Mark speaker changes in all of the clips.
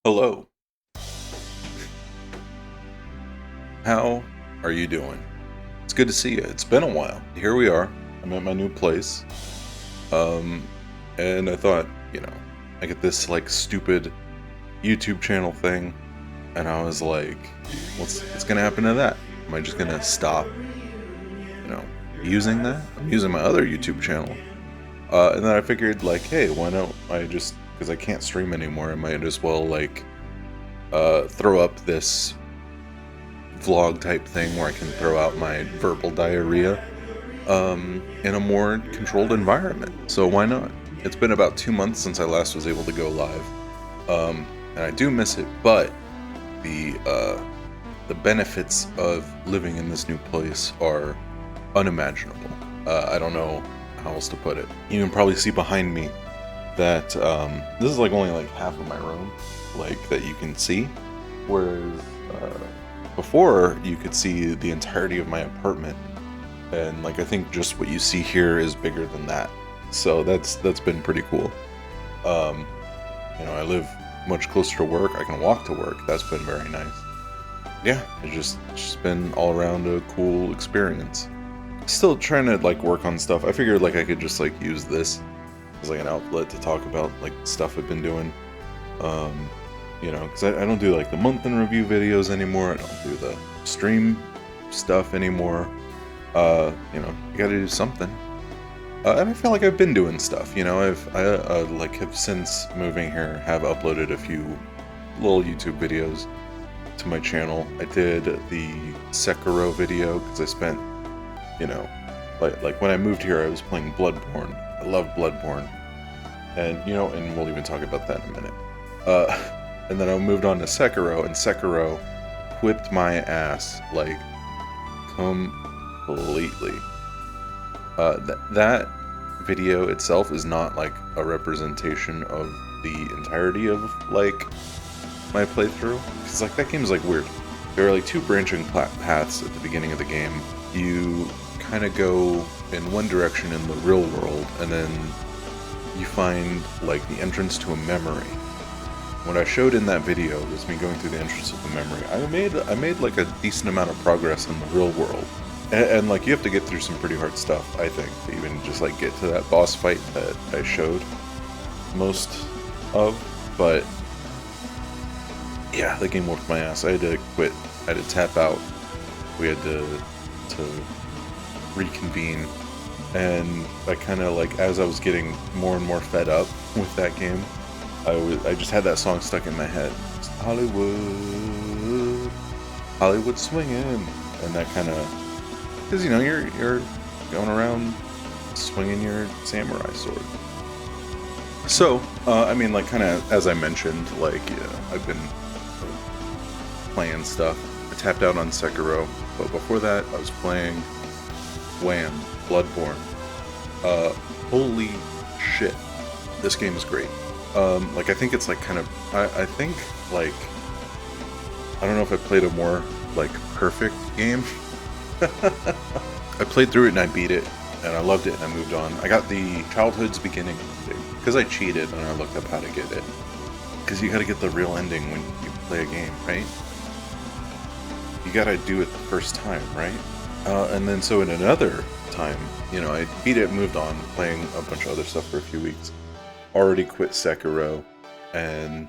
Speaker 1: Hello, how are you doing? It's good to see you. It's been a while. Here we are. I'm at my new place. Um, and I thought, I get this like stupid YouTube channel thing, and I was like, what's gonna happen to that? Am I just gonna stop, you know, using that? I'm using my other YouTube channel. And then I figured like, hey, why don't I just because I can't stream anymore, I might as well like throw up this vlog type thing where I can throw out my verbal diarrhea in a more controlled environment. So why not? It's been about 2 months since I last was able to go live, and I do miss it. But the uh, the benefits of living in this new place are unimaginable. I don't know how else to put it. You can probably see behind me that this is like only like half of my room, like that you can see, whereas before you could see the entirety of my apartment, and like I think just what you see here is bigger than that. So that's been pretty cool. Um, I live much closer to work. I can walk to work. That's been very nice. Yeah, it's just been all around a cool experience. Still trying to like work on stuff. I figured like I could just like use this as like an outlet to talk about like stuff I've been doing. Um, because I don't do like the month in review videos anymore. I don't do the stream stuff anymore. You gotta do something. And I feel like I've been doing stuff. I like have since moving here have uploaded a few little YouTube videos to my channel. I did the Sekiro video because I spent, you know, like when I moved here, I was playing Bloodborne. I love Bloodborne, and we'll even talk about that in a minute. And then I moved on to Sekiro, and Sekiro whipped my ass like completely. That video itself is not like a representation of the entirety of like my playthrough, because like that game is like weird. There are like two branching paths at the beginning of the game. You kind of go in one direction in the real world, and then you find like the entrance to a memory. What I showed in that video was me going through the entrance of the memory. I made like a decent amount of progress in the real world. And like you have to get through some pretty hard stuff, I think, to even just like get to that boss fight that I showed most of. But yeah, the game whooped my ass. I had to quit. I had to tap out. We had to reconvene. And I kind of like, as I was getting more and more fed up with that game, I just had that song stuck in my head. It's Hollywood, Hollywood swinging, and that kind of, because you're going around swinging your samurai sword. So like kind of as I mentioned, like I've been playing stuff. I tapped out on Sekiro, but before that I was playing Wham! Bloodborne. Holy shit, this game is great. Like I think it's like kind of I think like I don't know if I played a more like perfect game. I played through it and I beat it and I loved it and I moved on. I got the childhood's beginning ending because I cheated and I looked up how to get it. Because you got to get the real ending when you play a game, right? You got to do it the first time, right? And then so in another time, I beat it, moved on, playing a bunch of other stuff for a few weeks. Already quit Sekiro, and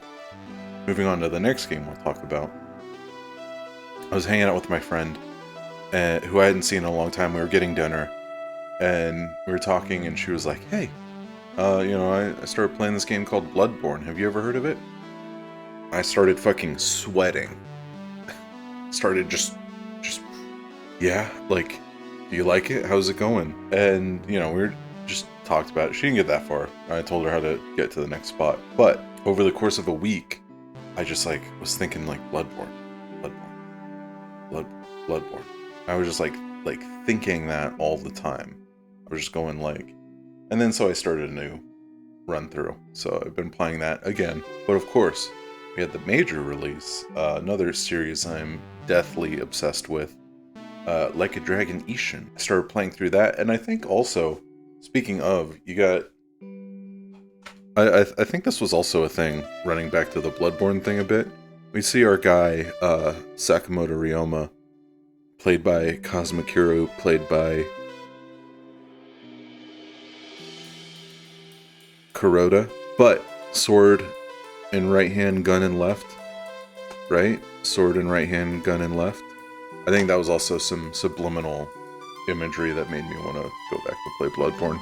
Speaker 1: moving on to the next game we'll talk about. I was hanging out with my friend, who I hadn't seen in a long time. We were getting dinner, and we were talking, and she was like, "Hey, I started playing this game called Bloodborne. Have you ever heard of it?" I started fucking sweating. Started just, yeah, like, do you like it? How's it going? And we were just talked about it. She didn't get that far. I told her how to get to the next spot. But over the course of a week, I just like was thinking like Bloodborne. Bloodborne. I was just like thinking that all the time. I was just going like, and then so I started a new run through. So I've been playing that again. But of course, we had the major release, another series I'm deathly obsessed with, Like a Dragon Ishin. I started playing through that, and I think also, speaking of, you got I think this was also a thing, running back to the Bloodborne thing a bit. We see our guy, Sakamoto Ryoma, played by Kazuma played by Kuroda, but sword in right hand, gun in left, right? Sword in right hand, gun in left. I think that was also some subliminal imagery that made me want to go back to play Bloodborne.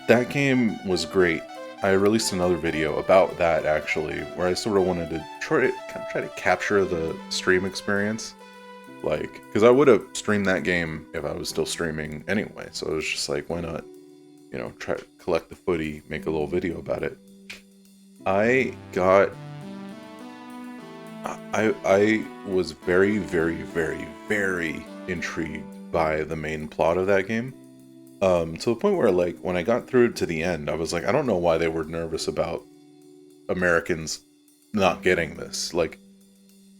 Speaker 1: That game was great. I released another video about that, actually, where I sort of wanted to try to capture the stream experience. Like, because I would have streamed that game if I was still streaming anyway, so it was just like, why not, you know, try to collect the footy, make a little video about it. I was very, very, very, very intrigued by the main plot of that game. To the point where, like, when I got through to the end, I was like, I don't know why they were nervous about Americans not getting this. Like,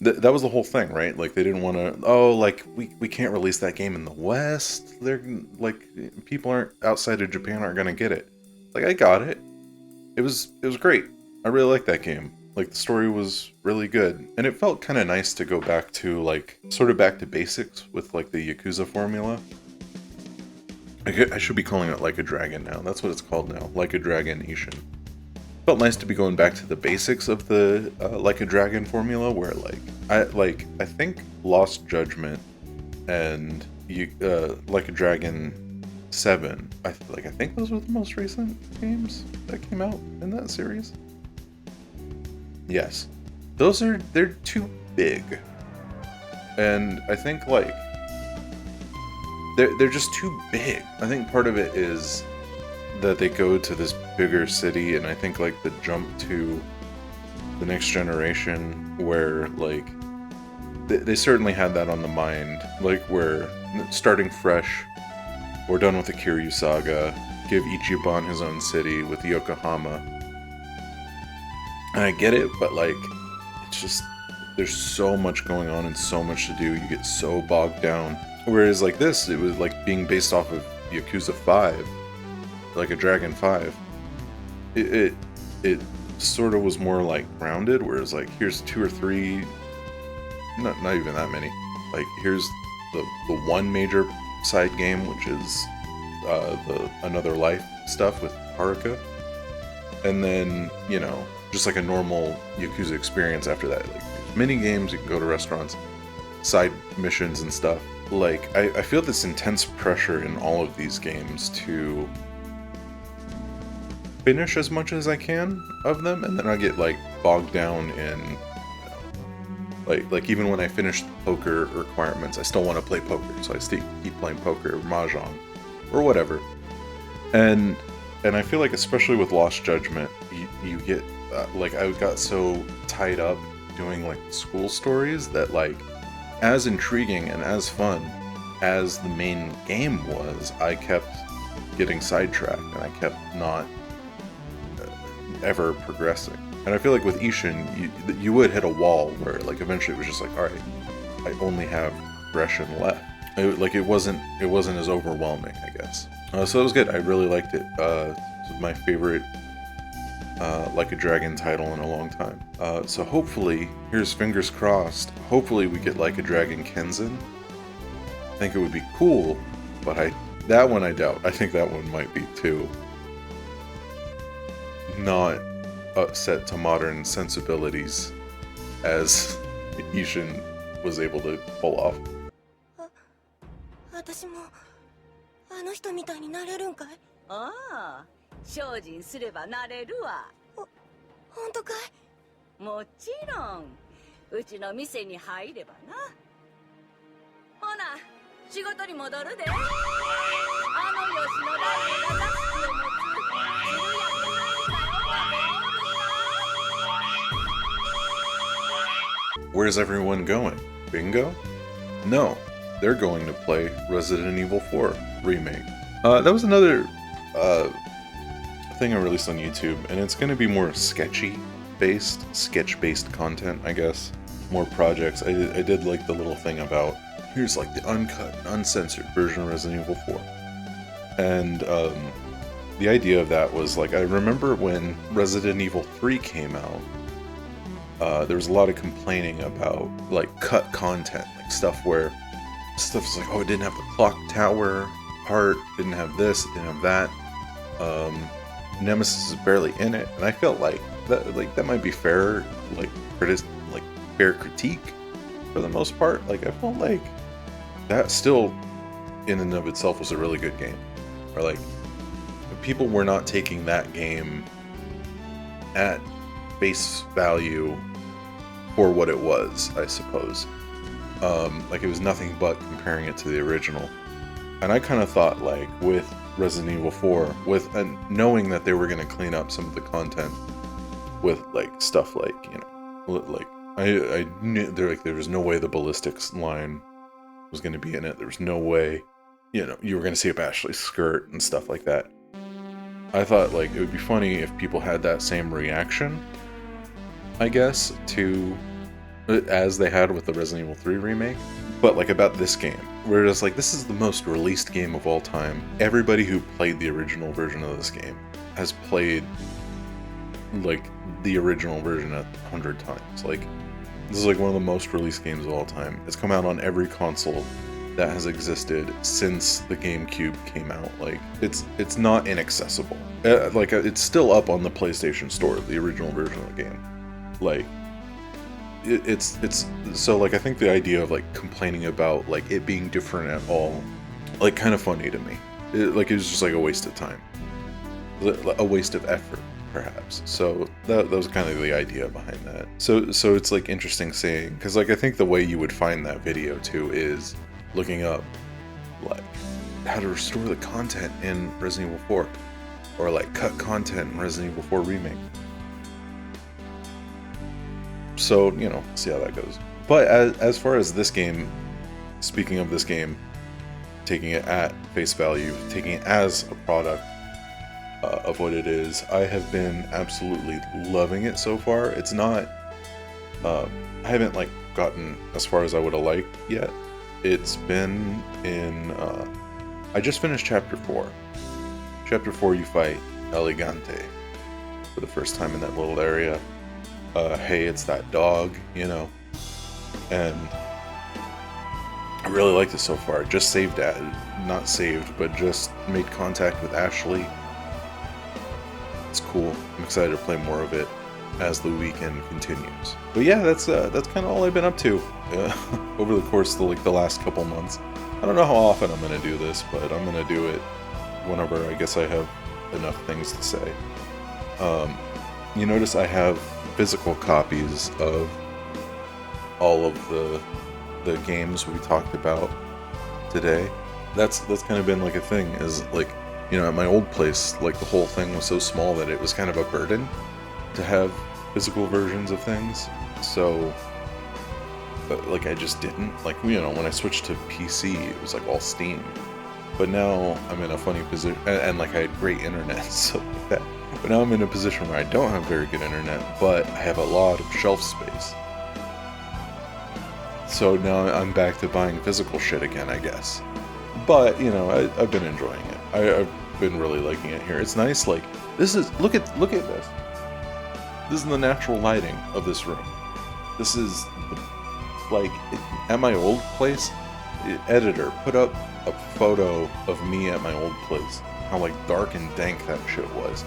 Speaker 1: that was the whole thing, right? Like, they didn't want to, oh, like, we can't release that game in the West. They're, like, people aren't, outside of Japan aren't gonna get it. Like, I got it. It was great. I really liked that game. Like, the story was really good. And it felt kind of nice to go back to, like, sort of back to basics with, like, the Yakuza formula. I should be calling it Like a Dragon now. That's what it's called now. Like a Dragon Ishin. Felt nice to be going back to the basics of the Like a Dragon formula, where I think Lost Judgment and Like a Dragon 7. I think those were the most recent games that came out in that series. Yes, they're too big, and I think like. They're just too big. I think part of it is that they go to this bigger city, and I think like the jump to the next generation, where like they certainly had that on the mind. Like, we're starting fresh, we're done with the Kiryu saga, give Ichiban his own city with Yokohama. And I get it, but like, it's just, there's so much going on and so much to do, you get so bogged down. Whereas like this, it was like being based off of Yakuza 5, Like a Dragon 5. It sort of was more like grounded, whereas like here's 2 or 3, not even that many. Like here's the one major side game, which is the Another Life stuff with Haruka, and then, you know, just like a normal Yakuza experience after that. Like mini games, you can go to restaurants, side missions and stuff. Like, I feel this intense pressure in all of these games to finish as much as I can of them, and then I get, like, bogged down in, like even when I finish the poker requirements, I still want to play poker, so I still keep playing poker or Mahjong, or whatever. And I feel like, especially with Lost Judgment, you get, like, I got so tied up doing, like, school stories that, like, as intriguing and as fun as the main game was, I kept getting sidetracked, and I kept not ever progressing. And I feel like with Ishin, you would hit a wall where, like, eventually it was just like, alright, I only have progression left. It wasn't as overwhelming, I guess. So it was good. I really liked it. This was my favorite Like a Dragon title in a long time. So hopefully, here's fingers crossed, hopefully we get Like a Dragon Kenzin. I think it would be cool, but that one I doubt. I think that one might be too not set to modern sensibilities as Ishin was able to pull off.
Speaker 2: 私もあの人みたいになれるんかい？ああ、精進すればなれるわ。本当かい？もちろん。うちの店に入ればな。ほな、仕事に戻るで。あの吉野大が座敷を持つ昼夜に入ったよ。
Speaker 1: Where's everyone going? Bingo? No, they're going to play Resident Evil 4 Remake. That was another thing I released on YouTube, and it's going to be more sketch-based content, I guess. More projects. I did like the little thing about, here's like the uncut, uncensored version of Resident Evil 4. And the idea of that was like, I remember when Resident Evil 3 came out, there was a lot of complaining about like cut content, like stuff's like, oh, it didn't have the clock tower part, didn't have this, it didn't have that. Nemesis is barely in it, and I felt like that might be fair, like fair critique for the most part. Like, I felt like that still in and of itself was a really good game, or like people were not taking that game at face value for what it was, I suppose. Like, it was nothing but comparing it to the original. And I kind of thought, like, with Resident Evil 4, knowing that they were going to clean up some of the content with, like, stuff like, you know, like, I knew there was no way the ballistics line was going to be in it. There was no way, you know, you were going to see up Ashley's skirt and stuff like that. I thought, like, it would be funny if people had that same reaction, I guess, as they had with the Resident Evil 3 remake. But, like, about this game, we're just like, this is the most released game of all time. Everybody who played the original version of this game has played, like, the original version 100 times. Like, this is, like, one of the most released games of all time. It's come out on every console that has existed since the GameCube came out. Like, it's not inaccessible. It's still up on the PlayStation Store, the original version of the game. Like, it's so, like, I think the idea of, like, complaining about, like, it being different at all, like, kind of funny to me. It was just, like, a waste of time, a waste of effort, perhaps. So that was kind of the idea behind that. So it's, like, interesting saying, because, like, I think the way you would find that video too is looking up, like, how to restore the content in Resident Evil 4, or, like, cut content in Resident Evil 4 Remake. So, you know, see how that goes. But as far as this game, speaking of this game, taking it at face value, taking it as a product of what it is, I have been absolutely loving it so far. It's not, I haven't, like, gotten as far as I would have liked yet. It's been in, I just finished Chapter 4. Chapter 4, you fight Elegante for the first time in that little area. Hey, it's that dog, you know. And I really liked it so far. Just not saved, but just made contact with Ashley. It's cool. I'm excited to play more of it as the weekend continues. But yeah, that's kind of all I've been up to over the course of the last couple months. I don't know how often I'm going to do this, but I'm going to do it whenever I guess I have enough things to say. You notice I have physical copies of all of the games we talked about today. That's kind of been, like, a thing, is, like, you know, at my old place, like, the whole thing was so small that it was kind of a burden to have physical versions of things. So, like, I just didn't, like, you know, when I switched to PC, it was, like, all Steam. But now I'm in a funny position, and like, I had great internet, so like that. But now I'm in a position where I don't have very good internet, but I have a lot of shelf space. So now I'm back to buying physical shit again, I guess. But, you know, I've been enjoying it. I've been really liking it here. It's nice, like, look at this. This is the natural lighting of this room. This is, like, at my old place, editor put up a photo of me at my old place. How, like, dark and dank that shit was.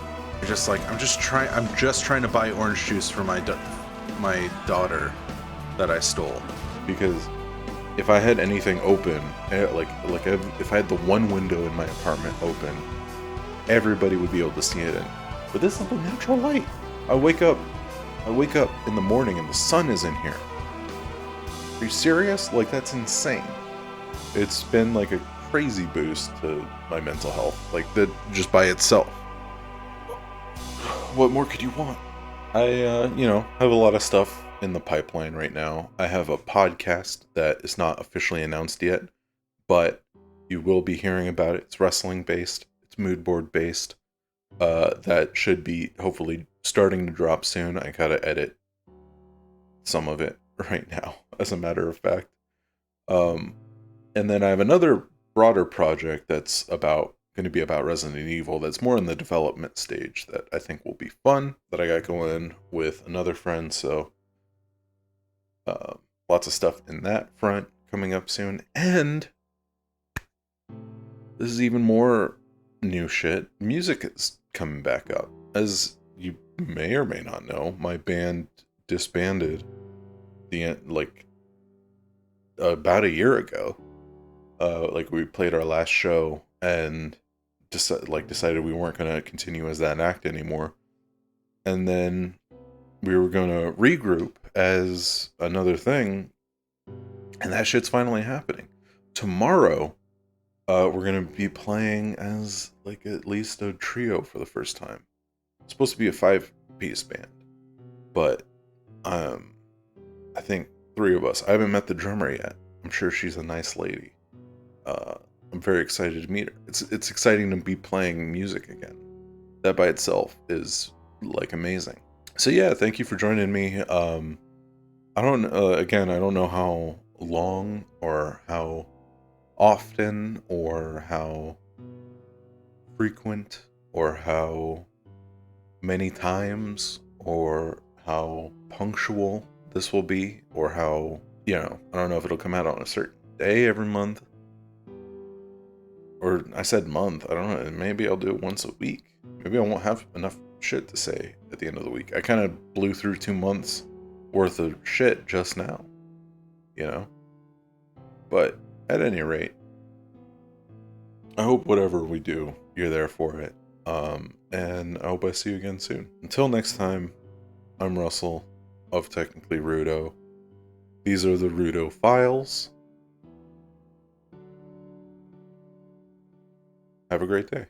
Speaker 1: Just like, I'm just trying to buy orange juice for my daughter that I stole, because if I had anything open, if I had the one window in my apartment open, everybody would be able to see it in. But this is the natural light. I wake up in the morning and the sun is in here. Are you serious? Like, that's insane. It's been like a crazy boost to my mental health, like, that just by itself. What more could you want? I, have a lot of stuff in the pipeline right now. I have a podcast that is not officially announced yet, but you will be hearing about it. It's wrestling based. It's mood board based. That should be hopefully starting to drop soon. I gotta edit some of it right now, as a matter of fact. And then I have another broader project that's about going to be about Resident Evil that's more in the development stage that I think will be fun, that I got going with another friend, so lots of stuff in that front coming up soon. And this is even more new shit. Music is coming back up. As you may or may not know, my band disbanded about a year ago. We played our last show and decided we weren't going to continue as that act anymore. And then we were going to regroup as another thing, and that shit's finally happening. Tomorrow, we're going to be playing as at least a trio for the first time. It's supposed to be a 5-piece band, but I think 3 of us. I haven't met the drummer yet. I'm sure she's a nice lady. I'm very excited to meet her. It's exciting to be playing music again. That by itself is amazing. So yeah, thank you for joining me. I don't know how long or how often or how frequent or how many times or how punctual this will be, or how, I don't know if it'll come out on a certain day every month. Or I said month, I don't know, maybe I'll do it once a week. Maybe I won't have enough shit to say at the end of the week. I kind of blew through 2 months worth of shit just now, But at any rate, I hope whatever we do, you're there for it. And I hope I see you again soon. Until next time, I'm Russell of Technically Rudo. These are the Rudo Files. Have a great day.